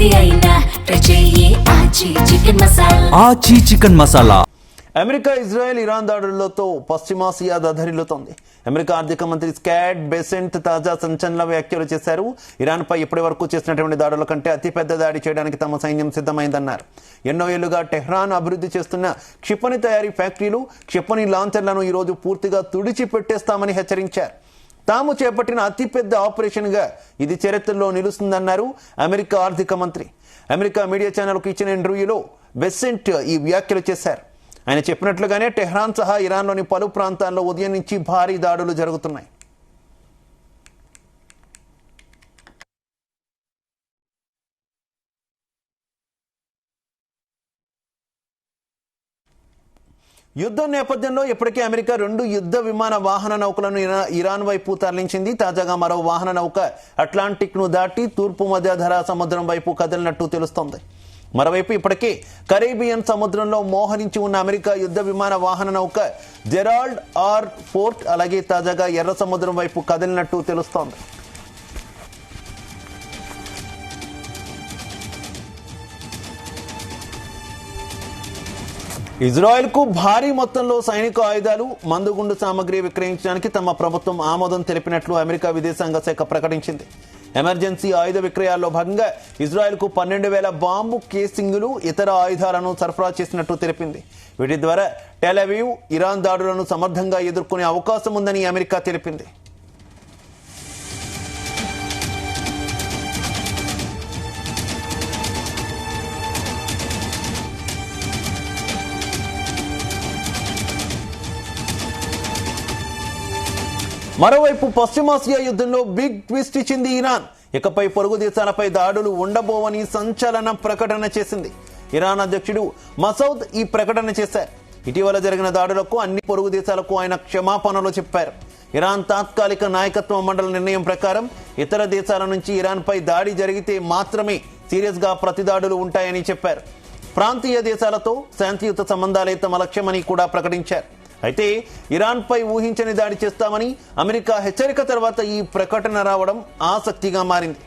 ఏది అయినా ట్రై చెయ్యి Aachi chicken masala. America Israel Iran దాడులతో పశ్చిమాసియా దద్దరిల్లుతోంది. అమెరికా ఆర్థిక మంత్రి స్కాట్ బెసెంట్ తాజా సంచలన వ్యాఖ్యలు చేశారు. ఇరాన్ పై ఇప్పటి వరకు చేసినటువంటి దాడుల కంటే అతిపెద్ద దాడి చేయడానికి తమ సైన్యం సిద్ధమైందన్నారు. ఎన్నో ఏళ్లుగా టెహ్రాన్ అభివృద్ధి చేస్తున్న క్షిపణి తయారీ ఫ్యాక్టరీలు, క్షిపణి లాంచర్లను ఈరోజు పూర్తిగా తుడిచిపెట్టేస్తామని హెచ్చరించారు. తాము చేపట్టిన అతిపెద్ద ఆపరేషన్గా ఇది చరిత్రలో నిలుస్తుందన్నారు అమెరికా ఆర్థిక మంత్రి. అమెరికా మీడియా ఛానల్కు ఇచ్చిన ఇంటర్వ్యూలో బెసెంట్ ఈ వ్యాఖ్యలు చేశారు. ఆయన చెప్పినట్లుగానే టెహ్రాన్ సహా ఇరాన్లోని పలు ప్రాంతాల్లో ఉదయం నుంచి భారీ దాడులు జరుగుతున్నాయి. యుద్ధం నేపథ్యంలో ఇప్పటికే అమెరికా 2 యుద్ధ విమాన వాహన నౌకలను ఇరాన్ వైపు తరలించింది. తాజాగా మరో వాహన నౌక అట్లాంటిక్ ను దాటి తూర్పు మధ్యధరా సముద్రం వైపు కదిలినట్టు తెలుస్తోంది. మరోవైపు ఇప్పటికే కరేబియన్ సముద్రంలో మోహరించి ఉన్న అమెరికా యుద్ధ విమాన వాహన నౌక జెరాల్డ్ ఆర్ ఫోర్ట్ అలాగే తాజాగా ఎర్ర సముద్రం వైపు కదిలినట్టు తెలుస్తోంది. ఇజ్రాయెల్ కు భారీ మొత్తంలో సైనిక ఆయుధాలు, మందుగుండు సామగ్రి విక్రయించడానికి తమ ప్రభుత్వం ఆమోదం తెలిపినట్లు అమెరికా విదేశాంగ శాఖ ప్రకటించింది. ఎమర్జెన్సీ ఆయుధ విక్రయాల్లో భాగంగా ఇజ్రాయెల్ కు 12,000 బాంబు కేసింగులు, ఇతర ఆయుధాలను సరఫరా చేసినట్టు తెలిపింది. వీటి ద్వారా టెల్ అవీవ్ ఇరాన్ దాడులను సమర్థంగా ఎదుర్కొనే అవకాశం ఉందని అమెరికా తెలిపింది. మరోవైపు పశ్చిమాసియా యుద్ధంలో బిగ్ ట్విస్ట్ ఇచ్చింది ఇరాన్. ఇకపై పొరుగు దేశాలపై దాడులు ఉండబోవని సంచలన ప్రకటన చేసింది. ఇరాన్ అధ్యక్షుడు మసౌద్ ఈ ప్రకటన చేశారు. ఇటీవల జరిగిన దాడులకు అన్ని పొరుగు దేశాలకు ఆయన క్షమాపణలు చెప్పారు. ఇరాన్ తాత్కాలిక నాయకత్వ మండలి నిర్ణయం ప్రకారం ఇతర దేశాల నుంచి ఇరాన్ పై దాడి జరిగితే మాత్రమే సీరియస్ గా ప్రతిదాడులు ఉంటాయని చెప్పారు. ప్రాంతీయ దేశాలతో శాంతియుత సంబంధాలే తమ లక్ష్యమని కూడా ప్రకటించారు. అయితే ఇరాన్ పై ఊహించని దాడి చేస్తామని అమెరికా హెచ్చరిక తర్వాత ఈ ప్రకటన రావడం ఆసక్తిగా మారింది.